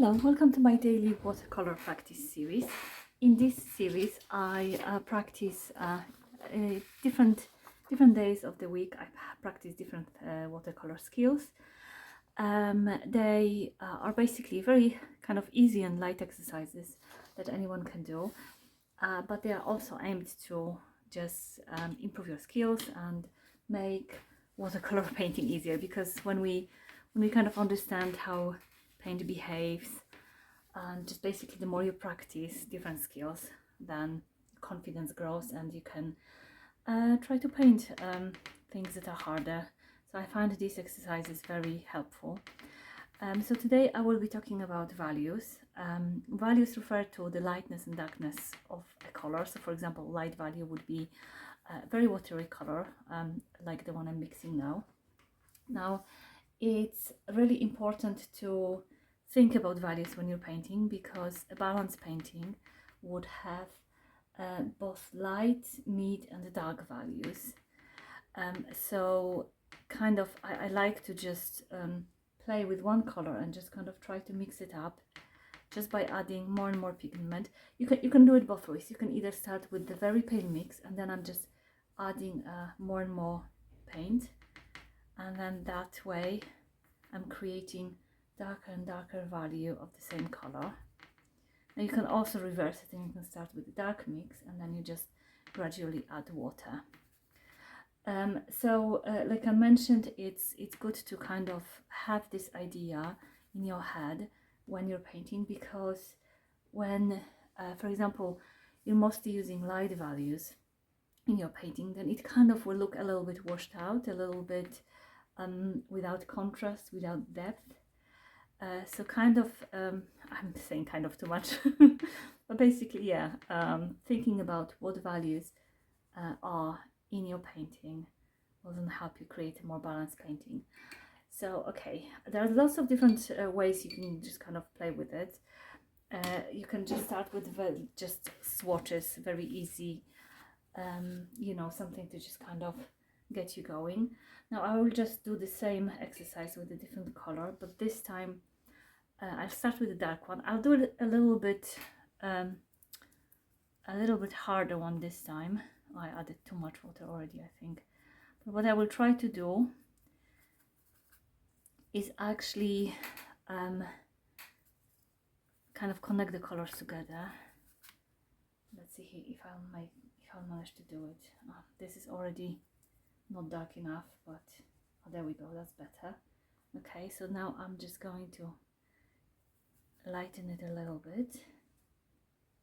Hello, welcome to my daily watercolor practice series. In this series, I practice different days of the week. I practice different watercolor skills. They are basically very kind of easy and light exercises that anyone can do, but they are also aimed to just improve your skills and make watercolor painting easier. Because when we kind of understand how paint behaves, and just basically the more you practice different skills, then confidence grows and you can try to paint things that are harder. So I find these exercises very helpful. So today I will be talking about values. Values refer to the lightness and darkness of a color. So for example, light value would be a very watery color, like the one I'm mixing now. Now, it's really important to think about values when you're painting, because a balanced painting would have both light, mid and dark values. So kind of I like to just play with one color and just kind of try to mix it up just by adding more and more pigment. You can do it both ways. You can either start with the very pale mix and then I'm just adding more and more paint, and then that way I'm creating darker and darker value of the same color. Now you can also reverse it and you can start with the dark mix and then you just gradually add water. Like I mentioned, it's good to kind of have this idea in your head when you're painting, because when for example you're mostly using light values in your painting, then it kind of will look a little bit washed out, a little bit without contrast, without depth. So kind of, I'm saying kind of too much, but basically, yeah, thinking about what values are in your painting will then help you create a more balanced painting. So, okay, there are lots of different ways you can just kind of play with it. You can just start with just swatches, very easy, you know, something to just kind of get you going. Now I will just do the same exercise with a different color, but this time I'll start with the dark one. I'll do it a little bit harder one this time. I added too much water already, I think. But what I will try to do is actually kind of connect the colors together. Let's see if I'll manage to do it. This is already not dark enough, but there we go, that's better. Okay, so now I'm just going to lighten it a little bit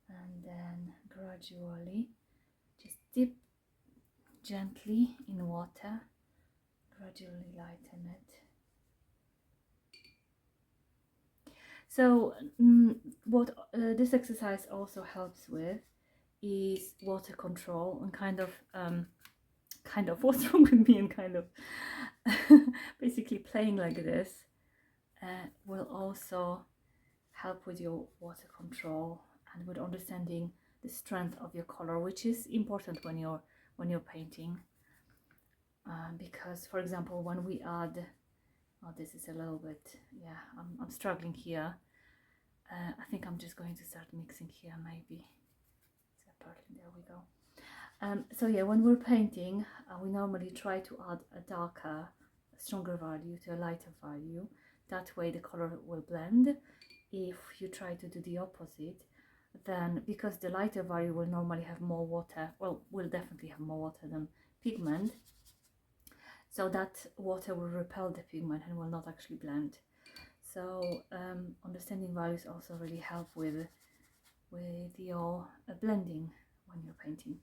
and then gradually just dip gently in water, gradually lighten it. So what this exercise also helps with is water control and kind of what's wrong with me, and kind of basically playing like this will also help with your water control and with understanding the strength of your color, which is important when you're painting, because for example when we add, this is a little bit, yeah, I'm struggling here. I think I'm just going to start mixing here, maybe separately. There we go. So yeah, when we're painting, we normally try to add a darker, stronger value to a lighter value. That way the color will blend. If you try to do the opposite, then because the lighter value will normally have more water, well, will definitely have more water than pigment, so that water will repel the pigment and will not actually blend. So understanding values also really help with your blending when you're painting.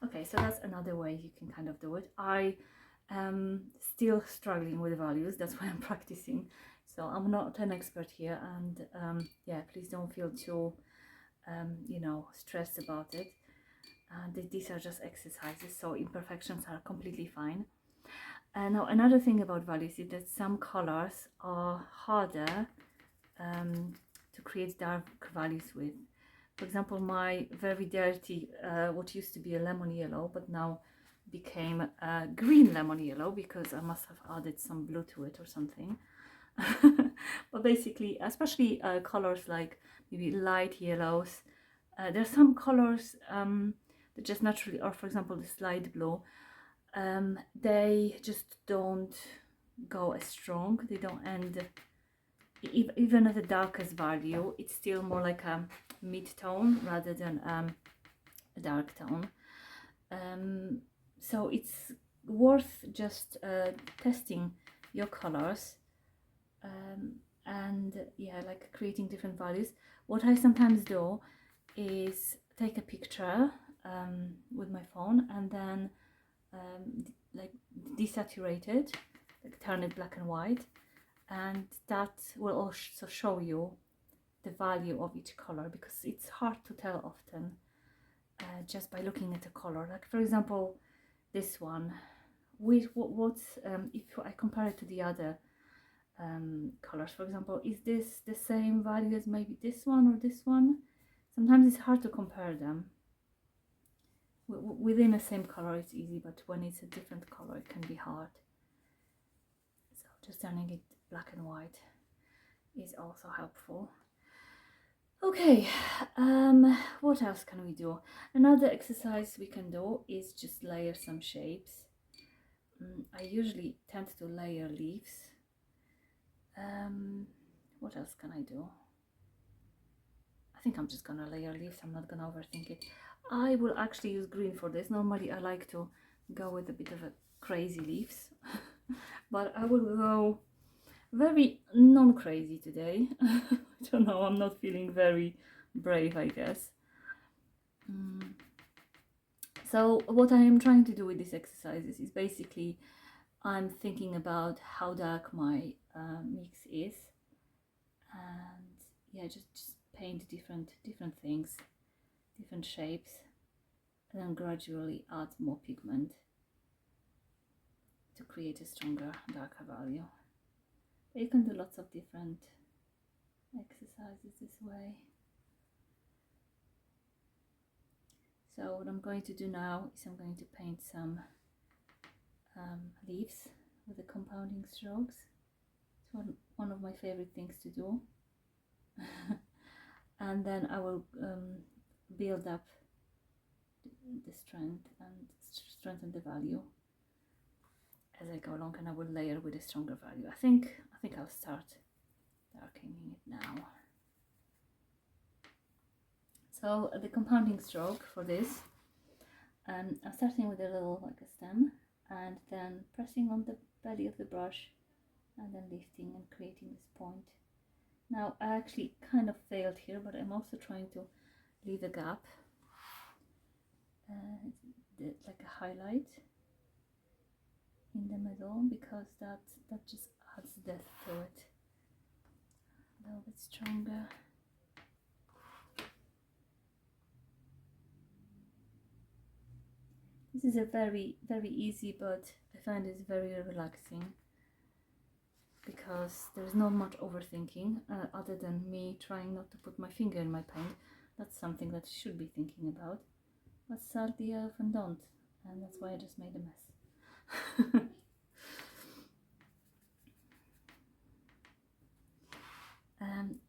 Okay, so that's another way you can kind of do it. I am still struggling with values, that's why I'm practicing. So I'm not an expert here, and yeah, please don't feel too you know, stressed about it. These are just exercises, so imperfections are completely fine. Now another thing about values is that some colors are harder to create dark values with. For example, my very dirty, what used to be a lemon yellow, but now became a green lemon yellow because I must have added some blue to it or something. But basically, especially colors like maybe light yellows, there's some colors that just naturally, or for example this light blue, they just don't go as strong. They don't end, even at the darkest value, it's still more like a mid-tone rather than a dark tone. So it's worth just testing your colors, and yeah, like creating different values. What I sometimes do is take a picture with my phone and then like desaturate it, like turn it black and white, and that will also show you the value of each color, because it's hard to tell often just by looking at a color. Like for example, this one, with what's if I compare it to the other colors, for example, is this the same value as maybe this one or this one? Sometimes it's hard to compare them. Within the same color it's easy, but when it's a different color it can be hard. So just turning it black and white is also helpful. Okay, what else can we do? Another exercise we can do is just layer some shapes. I usually tend to layer leaves. What else can I do? I think I'm just gonna layer leaves. I'm not gonna overthink it. I will actually use green for this. Normally I like to go with a bit of a crazy leaves, but I will go very non-crazy today. I don't know, I'm not feeling very brave, I guess. So what I am trying to do with these exercises is basically I'm thinking about how dark my mix is, and yeah, just paint different things, different shapes, and then gradually add more pigment to create a stronger, darker value. You can do lots of different exercises this way. So what I'm going to do now is I'm going to paint some leaves with the compounding strokes. It's one of my favorite things to do. And then I will build up the strength and strengthen the value as I go along, and I will layer with a stronger value. I think I'll start darkening it now. So the compounding stroke for this, I'm starting with a little like a stem, and then pressing on the belly of the brush and then lifting and creating this point. Now I actually kind of failed here, but I'm also trying to leave a gap, like a highlight in the middle, because that just adds depth to it a little bit stronger. This is a very easy, but I find it's very relaxing, because there's not much overthinking other than me trying not to put my finger in my paint. That's something that I should be thinking about, but sadly I often don't, and that's why I just made a mess.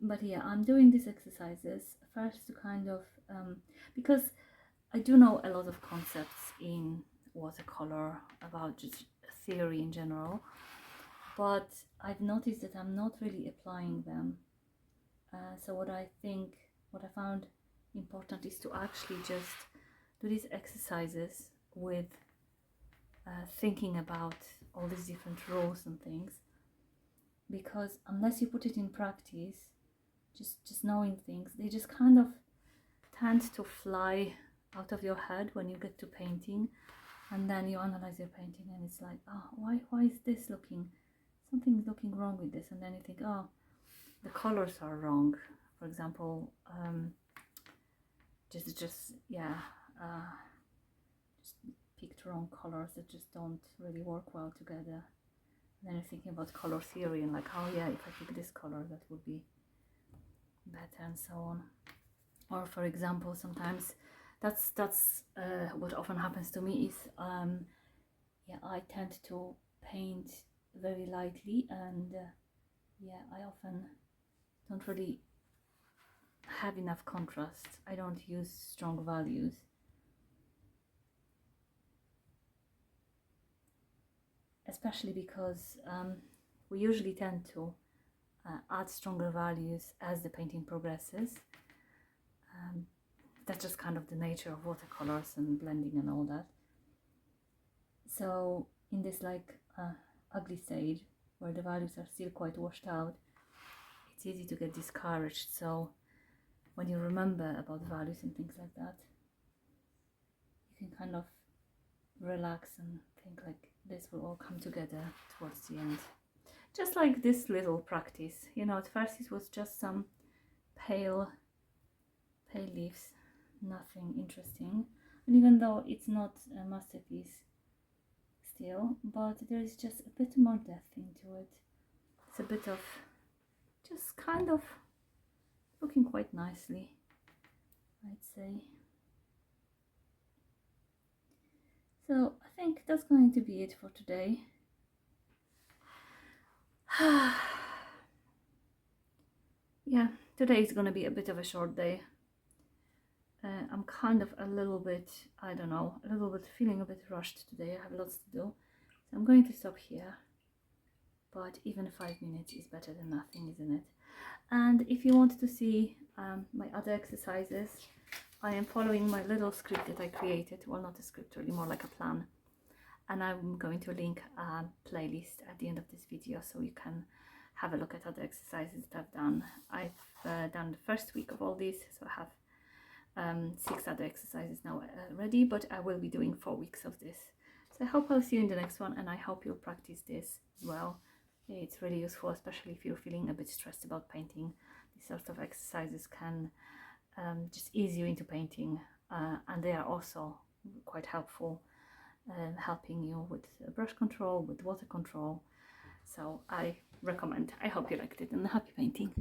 But yeah, I'm doing these exercises first to kind of because I do know a lot of concepts in watercolor about just theory in general, but I've noticed that I'm not really applying them. So what I found important is to actually just do these exercises with thinking about all these different rules and things, because unless you put it in practice, just knowing things, they just kind of tend to fly out of your head when you get to painting, and then you analyze your painting and it's like, oh, why is this something's looking wrong with this, and then you think, oh, the colors are wrong, for example. Just picked wrong colors that just don't really work well together. And then you're thinking about color theory and like, oh yeah, if I pick this color that would be better, and so on. Or for example, sometimes that's what often happens to me is I tend to paint very lightly, and yeah, I often don't really have enough contrast. I don't use strong values. Especially because we usually tend to add stronger values as the painting progresses. That's just kind of the nature of watercolors and blending and all that. So in this like ugly stage where the values are still quite washed out, it's easy to get discouraged. So when you remember about values and things like that, you can kind of relax and think like this will all come together towards the end. Just like this little practice, you know, at first it was just some pale leaves, nothing interesting, and even though it's not a masterpiece still, but there is just a bit more depth into it. It's a bit of just kind of looking quite nicely, I'd say. So I think that's going to be it for today. Yeah, today is going to be a bit of a short day. I'm kind of a little bit, I don't know, a little bit feeling a bit rushed today. I have lots to do. So I'm going to stop here. But even 5 minutes is better than nothing, isn't it? And if you want to see my other exercises, I am following my little script that I created. Well, not a script, really more like a plan. And I'm going to link a playlist at the end of this video so you can have a look at other exercises that I've done. I've done the first week of all these, so I have 6 other exercises now ready, but I will be doing 4 weeks of this. So I hope I'll see you in the next one, and I hope you'll practice this as well. It's really useful, especially if you're feeling a bit stressed about painting. These sorts of exercises can just ease you into painting, and they are also quite helpful, helping you with brush control, with water control. So I recommend. I hope you liked it, and happy painting.